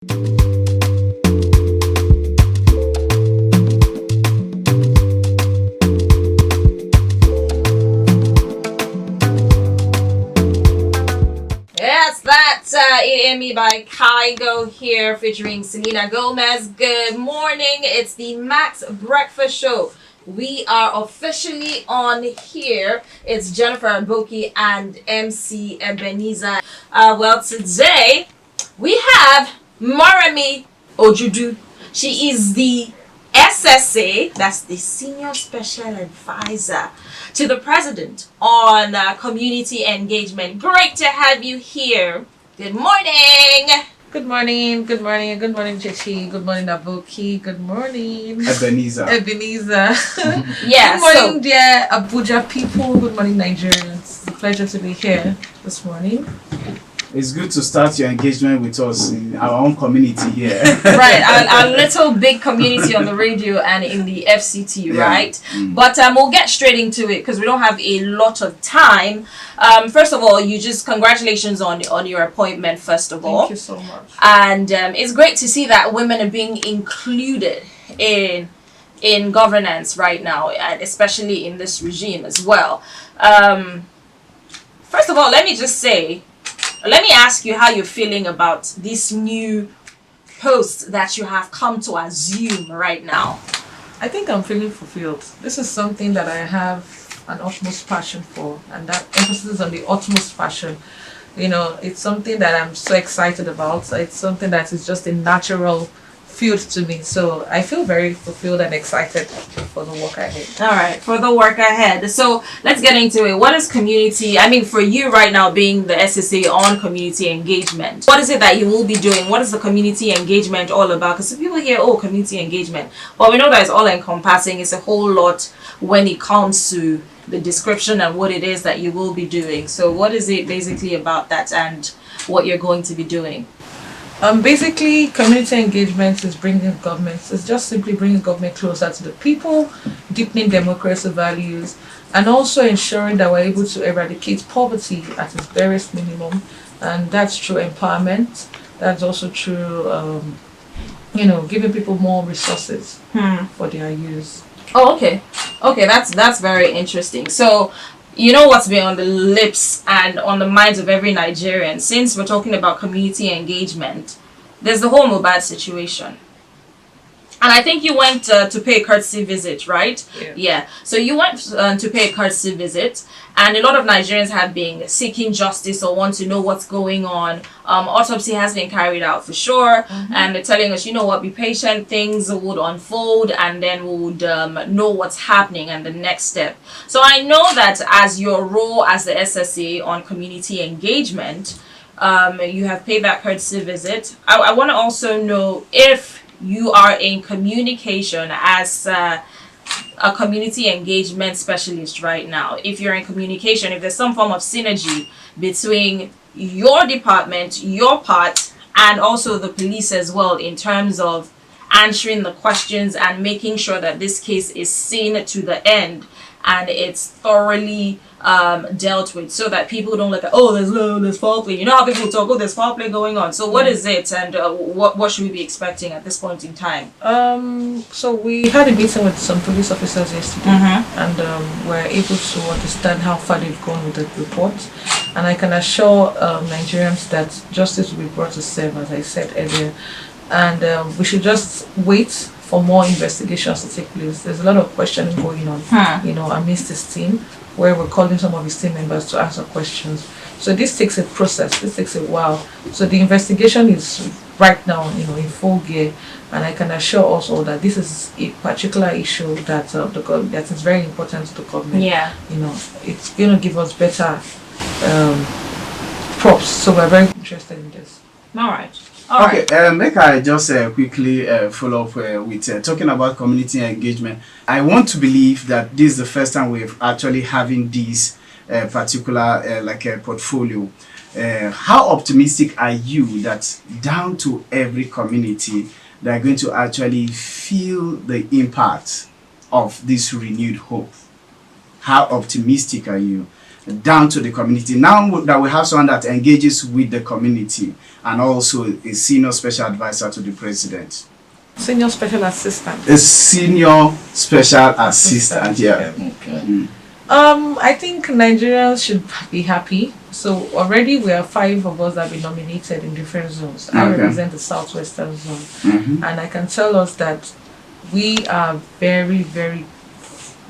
Yes, that's It Me by Kygo here featuring Selena Gomez. Good morning. It's the Max Breakfast Show. We are officially on here. It's Jennifer Aboki and MC Ebenezer. Well, today we have Moremi Ojudu. She is the SSA, that's the Senior Special Advisor to the President on community engagement. Great to have you here. Good morning. Good morning, Chichi. Good morning, Aboki. Good morning, Ebenezer. Yeah, good morning, dear Abuja people. Good morning, Nigerians. It's a pleasure to be here this morning. It's good to start your engagement with us in our own community here. Right, our little big community on the radio and in the FCT, Yeah. right? But we'll get straight into it because we don't have a lot of time. First of all, congratulations on your appointment, first of all. Thank you so much. And it's great to see that women are being included in governance right now, and especially in this regime as well. First of all, let me ask you how you're feeling about this new post that you have come to assume right now. I think I'm feeling fulfilled. This is something that I have an utmost passion for, and that emphasis on the utmost passion. You know, it's something that I'm so excited about. It's something that is just a natural field to me. So I feel very fulfilled and excited for the work ahead. All right, for the work ahead. So let's get into it. What is for you right now being the SSA on community engagement, what is it that you will be doing? What is the community engagement all about? Because people hear, community engagement. Well, we know that it's all encompassing. It's a whole lot when it comes to the description and what it is that you will be doing. So what is it basically about that and what you're going to be doing? Basically, community engagement is it's just simply bringing government closer to the people, deepening democracy values, and also ensuring that we're able to eradicate poverty at its barest minimum. And that's through empowerment. That's also through, giving people more resources for their use. Oh, okay. Okay, that's very interesting. So, you know what's been on the lips and on the minds of every Nigerian since we're talking about community engagement. There's the whole Mohbad situation. And I think you went to pay a courtesy visit, right? Yeah. So you went to pay a courtesy visit, and a lot of Nigerians have been seeking justice or want to know what's going on. Autopsy has been carried out for sure, and they're telling us, be patient, things would unfold, and then we would know what's happening and the next step. So I know that as your role as the SSA on community engagement, you have paid that courtesy visit. I want to also know if you are in communication as a community engagement specialist right now. If you're in communication, if there's some form of synergy between your department, your part, and also the police as well in terms of answering the questions and making sure that this case is seen to the end and it's thoroughly dealt with, so that people don't look at, there's foul play. You know how people talk, there's foul play going on. So what is it, and what should we be expecting at this point in time? So we had a meeting with some police officers yesterday, and we're able to understand how far they've gone with the report. And I can assure Nigerians that justice will be brought to serve, as I said earlier. And we should just wait for more investigations to take place. There's a lot of questioning going on, amidst his team, where we're calling some of his team members to answer questions. So this takes a process. This takes a while. So the investigation is right now, in full gear, and I can assure us all that this is a particular issue that that is very important to the government. Yeah. It's going to give us better props. So we're very interested in this. All right. Okay, make I just quickly follow up with talking about community engagement. I want to believe that this is the first time we're actually having this particular portfolio. How optimistic are you that down to every community they are going to actually feel the impact of this renewed hope? How optimistic are you? down to the community. Now that we have someone that engages with the community and also a senior special advisor to the president. Senior special assistant. A senior special assistant, yeah. Okay. I think Nigerians should be happy. So already we are 5 of us that have been nominated in different zones. I represent the Southwestern zone. And I can tell us that we are very, very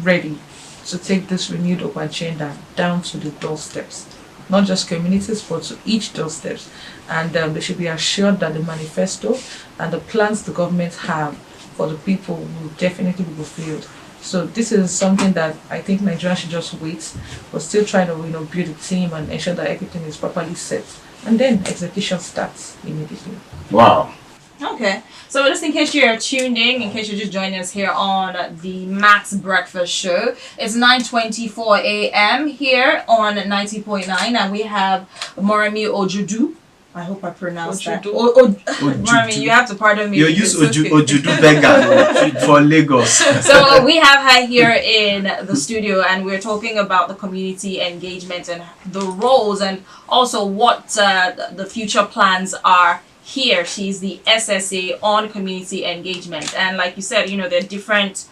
ready to take this renewed open agenda down to the doorsteps. Not just communities, but to each doorsteps. And they should be assured that the manifesto and the plans the government have for the people will definitely be fulfilled. So this is something that I think Nigeria should just wait. We're still trying to build a team and ensure that everything is properly set. And then execution starts immediately. Wow. Okay, so just in case you're tuned in case you're just joining us here on the Max Breakfast Show, it's 9:24 a.m. here on 90.9, and we have Moremi Ojudu. I hope I pronounced that. Moremi, you have to pardon me. You use Ojudu beggar for Lagos. So we have her here in the studio, and we're talking about the community engagement and the roles, and also what the future plans are. Here, she's the SSA on community engagement, and like you said, they're different.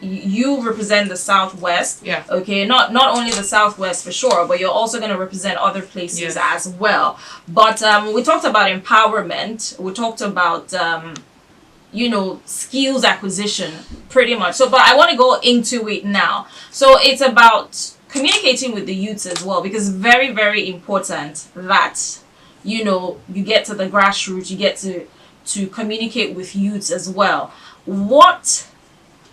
You represent the Southwest, yeah. Okay, not only the Southwest for sure, but you're also going to represent other places as well. But we talked about empowerment. We talked about skills acquisition, pretty much. So, but I want to go into it now. So it's about communicating with the youths as well, because it's very, very important that you get to the grassroots, you get to communicate with youths as well. What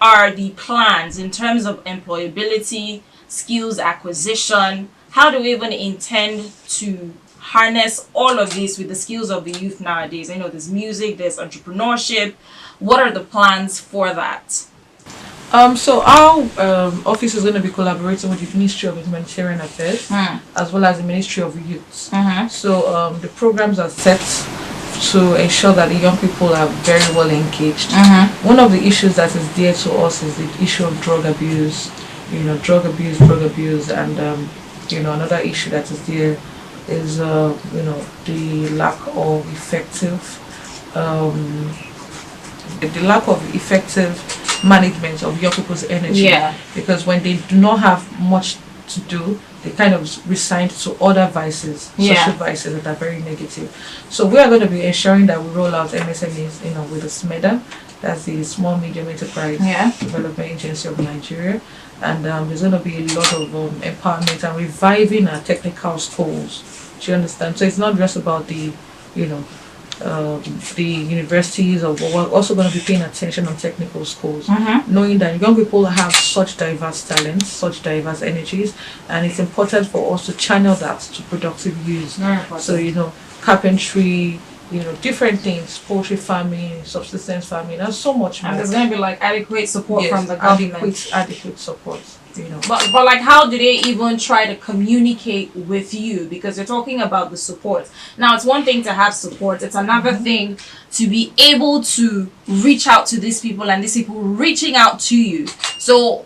are the plans in terms of employability, skills acquisition? How do we even intend to harness all of this with the skills of the youth nowadays? There's music, there's entrepreneurship. What are the plans for that? So our office is going to be collaborating with the Ministry of Humanitarian Affairs as well as the Ministry of Youth. So the programs are set to ensure that the young people are very well engaged. One of the issues that is dear to us is the issue of drug abuse. Drug abuse, and another issue that is there is the lack of effective management of young people's energy, because when they do not have much to do, they kind of resign to other vices, social vices that are very negative. So we are going to be ensuring that we roll out MSMEs, with the SMEDA, that's the Small Medium Enterprise Development Agency of Nigeria, and there's going to be a lot of empowerment and reviving our technical schools. Do you understand? So it's not just about the universities, or we're also going to be paying attention on technical schools, knowing that young people have such diverse talents, such diverse energies, and it's important for us to channel that to productive use. So carpentry, different things, poultry farming, subsistence farming, and so much more. And there's going to be adequate support from the government. Adequate support. But how do they even try to communicate with you? Because you're talking about the support. Now, it's one thing to have support. It's another thing to be able to reach out to these people and these people reaching out to you. So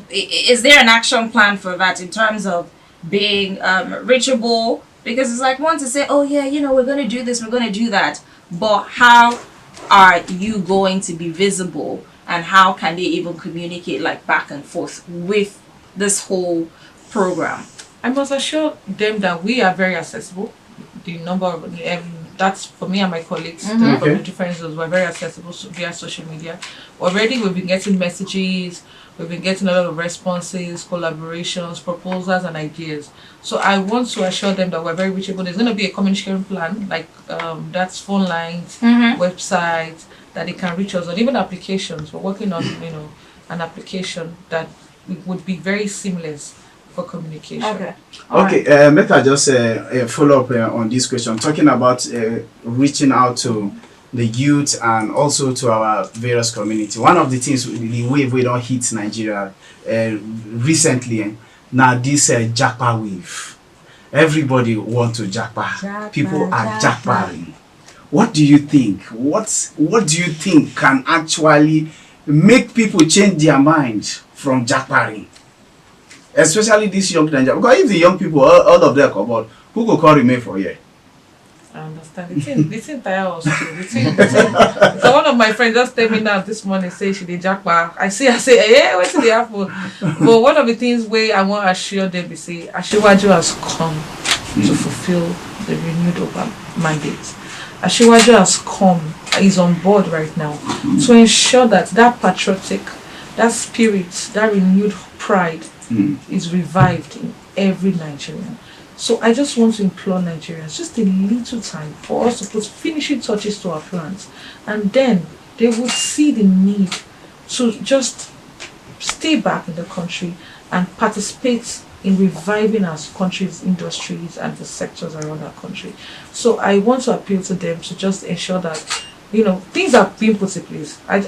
is there an action plan for that in terms of being reachable? Because it's one to say, oh yeah, we're going to do this, we're going to do that. But how are you going to be visible? And how can they even communicate back and forth with this whole program? I must assure them that we are very accessible. The number of that's for me and my colleagues from the different zones. We're very accessible via social media. Already we've been getting messages, we've been getting a lot of responses, collaborations, proposals, and ideas. So I want to assure them that we're very reachable. There's going to be a communication plan, that's phone lines, websites, that they can reach us, or even applications. We're working on an application that would be very seamless for communication. Okay. Make I just follow up on this question, talking about reaching out to the youth and also to our various community. One of the things, the wave we don't hit Nigeria recently, now this Japa wave. Everybody want to Japa. People are Japaing. What do you think? What do you think can actually make people change their mind from Japaring? especially this young Nigeria. Because if the young people, all of them come out, who go call remain for here? I understand. It's entire us too. So one of my friends just tell me now this morning say she did jackpot. I say, what's the apple? But one of the things where I want to assure them is say Ashiwaju has come to fulfill the renewed mandate. Ashiwaju has come, is on board right now to ensure that patriotic, that spirit, that renewed pride is revived in every Nigerian. So I just want to implore Nigerians, just a little time for us to put finishing touches to our plans. And then they would see the need to just stay back in the country and participate in reviving our country's industries and the sectors around our country. So I want to appeal to them to just ensure that, things are being put in place. I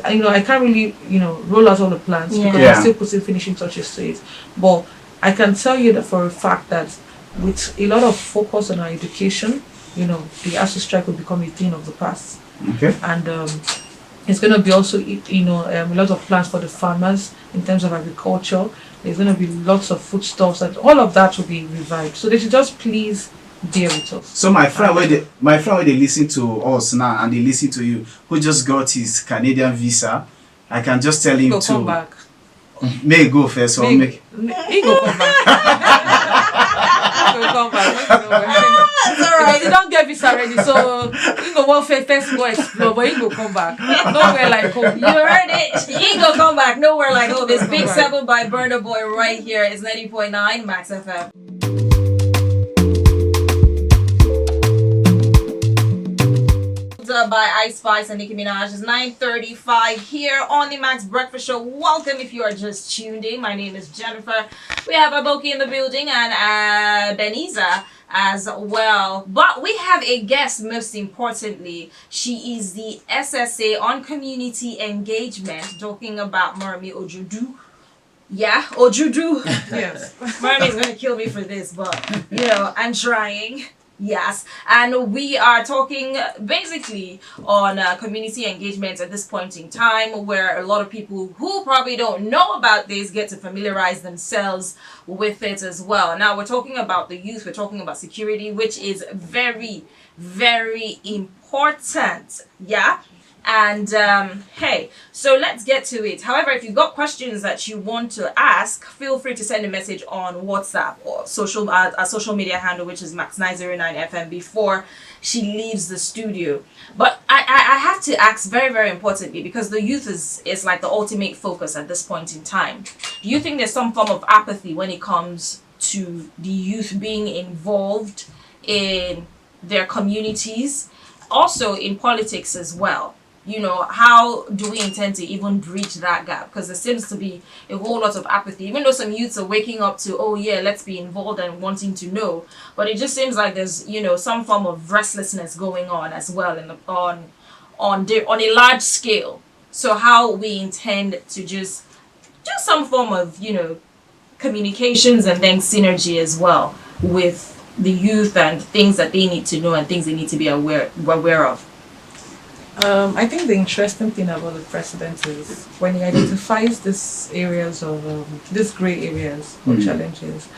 can't really, roll out all the plans because I'm still putting finishing touches to it. But I can tell you that for a fact that with a lot of focus on our education, the ASU strike will become a thing of the past. Okay. And it's going to be also, a lot of plans for the farmers in terms of agriculture. There's going to be lots of foodstuffs, and all of that will be revived. So they should just please bear with us. So my friend, where they listen to us now and they listen to you, who just got his Canadian visa, I can just tell him to come back. May go first or make. He go come back. He go come back. It's alright. He don't get visa already, so he go one first go explore, but he go come back. Nowhere like home. You heard it. He go come back. Nowhere like home. It's Big 7 by Burna Boy right here. It's 90.9 Max FM. By Ice Spice and Nicki Minaj. It's 9:35 here on the Max Breakfast Show. Welcome if you are just tuned in. My name is Jennifer. We have Aboki in the building and Beniza as well. But we have a guest, most importantly. She is the SSA on community engagement, talking about Moremi Ojudu. Yeah, Ojudu. Yes. Moremi's going to kill me for this, but, I'm trying. Yes, and we are talking basically on community engagement at this point in time, where a lot of people who probably don't know about this get to familiarize themselves with it as well. Now we're talking about the youth, we're talking about security, which is very, very important. Yeah. And hey, so let's get to it. However, if you've got questions that you want to ask, feel free to send a message on WhatsApp or our social media handle, which is Max909FM, before she leaves the studio. But I have to ask very, very importantly, because the youth is like the ultimate focus at this point in time. Do you think there's some form of apathy when it comes to the youth being involved in their communities, also in politics as well? How do we intend to even bridge that gap? Because there seems to be a whole lot of apathy, even though some youths are waking up to, oh yeah, let's be involved and wanting to know. But it just seems like there's, some form of restlessness going on as well on a large scale. So how we intend to just do some form of, communications and then synergy as well with the youth and things that they need to know and things they need to be aware of. I think the interesting thing about the president is when he identifies these areas of these gray areas or challenges,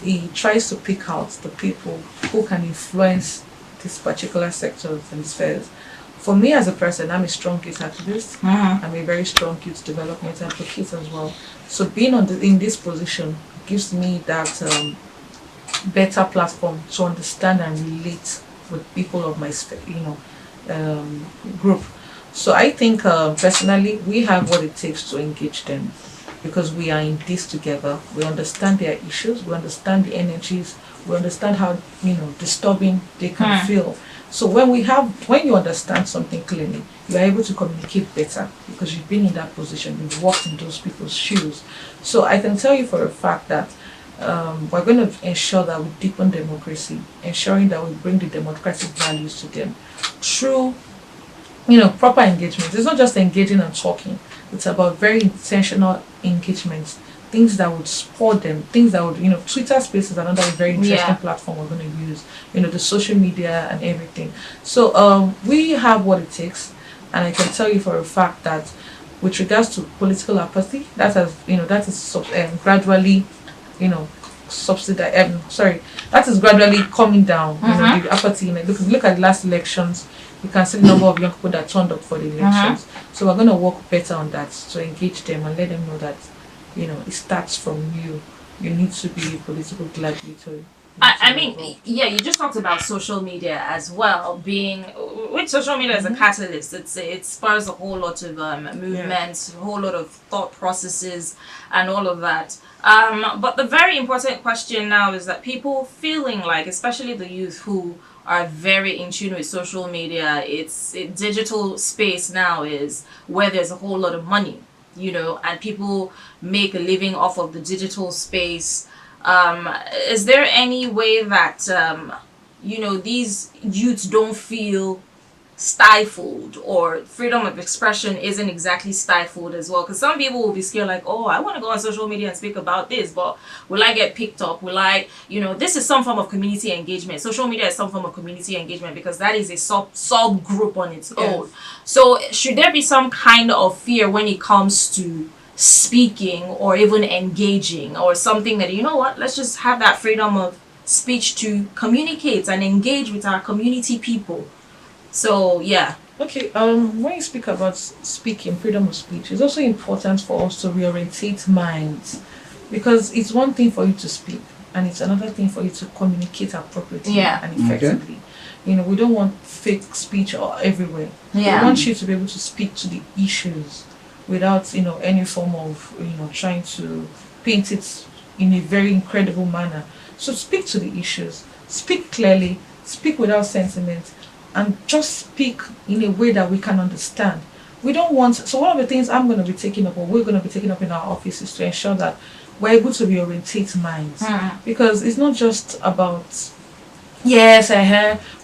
he tries to pick out the people who can influence these particular sectors and spheres. For me as a person, I'm a strong youth activist. I'm a very strong youth development advocate as well. So being in this position gives me that better platform to understand and relate with people of my group. So I think personally we have what it takes to engage them, because we are in this together. We understand their issues, we understand the energies, we understand how disturbing they can feel. So when you understand something clearly, you are able to communicate better because you've been in that position, you've walked in those people's shoes. So I can tell you for a fact that we're going to ensure that we deepen democracy, ensuring that we bring the democratic values to them through, proper engagement. It's not just engaging and talking. It's about very intentional engagements, things that would support them, things that would, Twitter Space is another very interesting platform we're going to use, the social media and everything. So we have what it takes, and I can tell you for a fact that with regards to political apathy, that is gradually subsidize. Sorry, that is gradually coming down. The apathy. Look at the last elections. You can see the number of young people that turned up for the elections. So we're going to work better on that to engage them and let them know that it starts from you. You need to be a political gladiator. I mean, yeah, you just talked about social media as well. Being with social media as a catalyst, it spurs a whole lot of movements, a whole lot of thought processes, and all of that. But the very important question now is that people feeling like, especially the youth who are very in tune with social media, digital space now is where there's a whole lot of money, and people make a living off of the digital space. Is there any way that these youths don't feel stifled, or freedom of expression isn't exactly stifled as well? Because some people will be scared, like, oh, I want to go on social media and speak about this, but will I get picked up? Will I, this is some form of community engagement. Social media is some form of community engagement because that is a sub group on its own. So should there be some kind of fear when it comes to speaking or even engaging, or something that, let's just have that freedom of speech to communicate and engage with our community people? So yeah. Okay, when you speak about speaking, freedom of speech, it's also important for us to reorientate minds, because it's one thing for you to speak and it's another thing for you to communicate appropriately and effectively. We don't want fake speech or everywhere. We want you to be able to speak to the issues without any form of trying to paint it in a very incredible manner. So speak to the issues, speak clearly, speak without sentiment, and just speak in a way that we can understand. We don't want, so one of the things I'm going to be taking up, or we're going to be taking up in our office, is to ensure that we're able to reorientate minds. Because it's not just about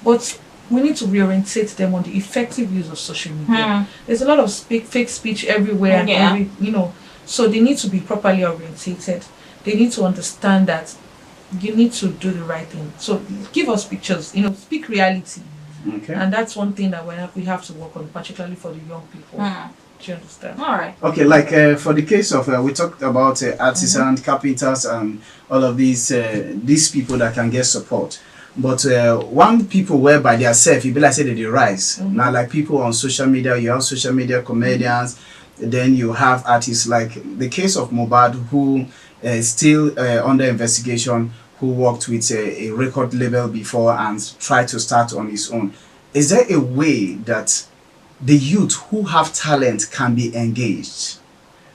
but we need to reorientate them on the effective use of social media. There's a lot of fake speech everywhere, and so they need to be properly orientated. They need to understand that you need to do the right thing. So give us pictures, speak reality. And that's one thing that we have to work on, particularly for the young people. Do you understand? All right. Okay, like for the case of, we talked about artisans, carpenters, and all of these people that can get support. But one people whereby they are safe, you be like say they rise. Now, like people on social media, you have social media comedians, then you have artists, like the case of Mohbad, who is still under investigation, who worked with a record label before and tried to start on his own. Is there a way that the youth who have talent can be engaged,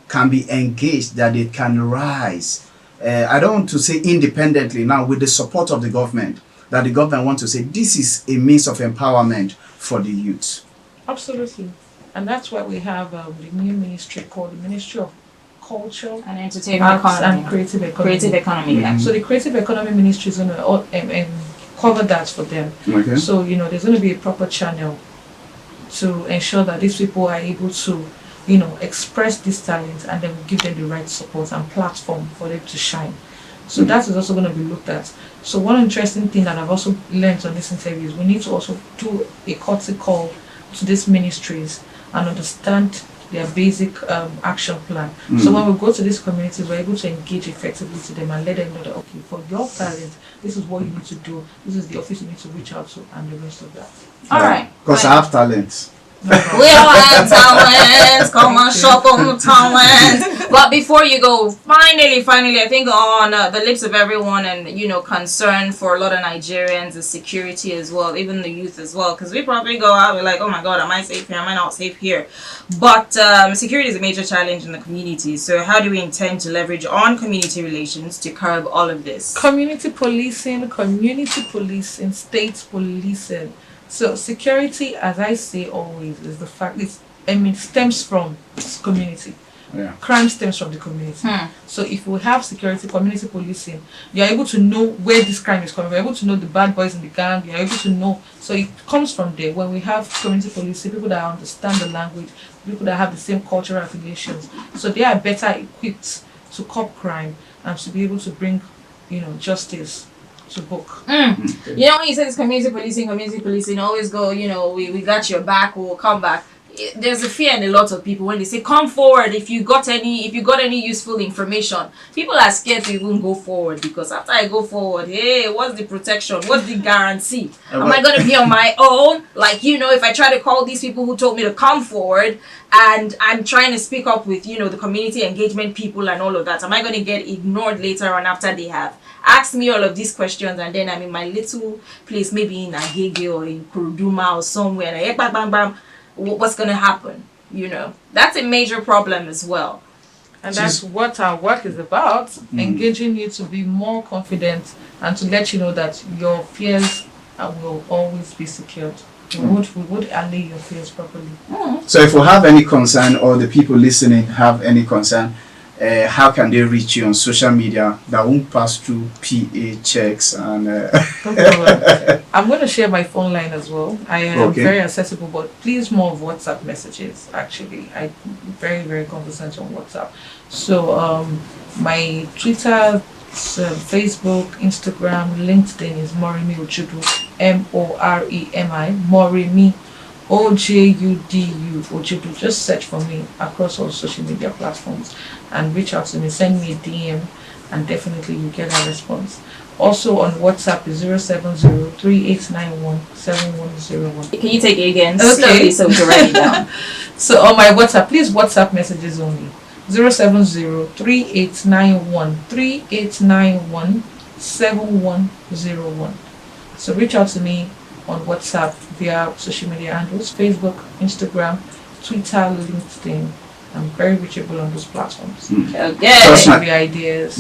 that they can rise? I don't want to say independently now, with the support of the government, that the government wants to say this is a means of empowerment for the youth. Absolutely. And that's why we have the new ministry called the Ministry of Culture and Entertainment Economy. And Creative Economy. So the Creative Economy Ministry is going to cover that for them. So there's going to be a proper channel to ensure that these people are able to express this talent, and then give them the right support and platform for them to shine. So that is also going to be looked at. So one interesting thing that I've also learned on this interview is we need to also do a courtesy call to these ministries and understand their basic action plan. So when we go to these communities, we're able to engage effectively to them and let them know that, okay, for your talent, this is what you need to do, this is the office you need to reach out to, and the rest of that. All right. Because I have talents. We all have talents. Come on, shop on talent. But before you go, finally, I think on the lips of everyone, and concern for a lot of Nigerians is security as well, even the youth as well. Because we probably go out, we're like, oh my God, am I safe here? Am I not safe here? But security is a major challenge in the community. So how do we intend to leverage on community relations to curb all of this? Community policing, state policing. So security, as I say always, is the fact stems from community. Crime stems from the community. So if we have security, community policing, you're able to know where this crime is coming. You're able to know the bad boys in the gang. You're able to know. So it comes from there. When we have community policing, people that understand the language, people that have the same cultural affiliations, so they are better equipped to curb crime and to be able to bring, justice to book. When you say this community policing, always go, we got your back, we'll come back. there's a fear in a lot of people when they say come forward if you got any useful information. People are scared to even go forward, because after I go forward, hey, what's the protection, what's the guarantee? Am I going to be on my own? Like, if I try to call these people who told me to come forward and I'm trying to speak up with the community engagement people and all of that, am I going to get ignored later on after they have asked me all of these questions, and then I'm in my little place, maybe in Agege or in Kuruduma or somewhere, and bam, bam, bam, what's going to happen? That's a major problem as well. And that's what our work is about, engaging you to be more confident and to let you know that your fears will always be secured. We would allay your fears properly. So if we have any concern, or the people listening have any concern, how can they reach you on social media that won't pass through PA checks? And I'm going to share my phone line as well. I am very accessible, but please more of WhatsApp messages. Actually, I'm very, very conversant on WhatsApp. So my Twitter, Facebook, Instagram, LinkedIn is Moremi Ojudu, Moremi Ojudu, Ojudu. Just search for me across all social media platforms and reach out to me. Send me a DM, and definitely you get a response. Also on WhatsApp is 070-3891-7101. Can you take it again? Okay. Slowly, so we can write it down. So on my WhatsApp, please WhatsApp messages only. 070-3891-7101. So reach out to me on WhatsApp via social media handles, Facebook, Instagram, Twitter, LinkedIn. I'm very reachable on those platforms. Okay. Maybe ideas.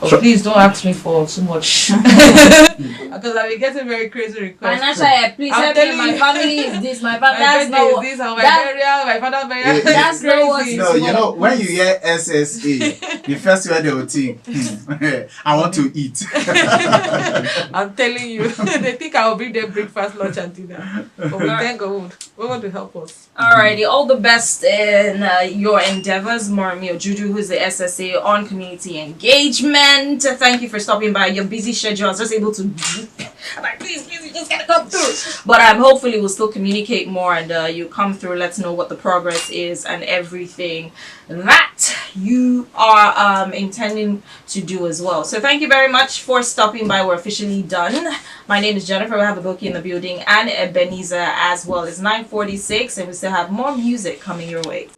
But please don't ask me for too much, because I'll be getting very crazy requests. Financial help, please help me. My family is this. My family is this. My burial, my father's burial. That's not what it's No, when you hear SSA, the first word they will think, I want to eat. I'm telling you, they think I will bring them breakfast, lunch, and dinner. But we thank God, we're going to help us. Alrighty, all the best in your endeavors, Moremi Ojudu, who's the SSA on community engagement. Thank you for stopping by. Your busy schedule, I was just able to. I'm like, please, you just gotta come through. But hopefully we'll still communicate more, and you come through. Let's know what the progress is and everything that you are intending to do as well. So thank you very much for stopping by. We're officially done. My name is Jennifer. We have Aboki in the building and Ebenezer as well. It's 9:46, and we still have more music coming your way.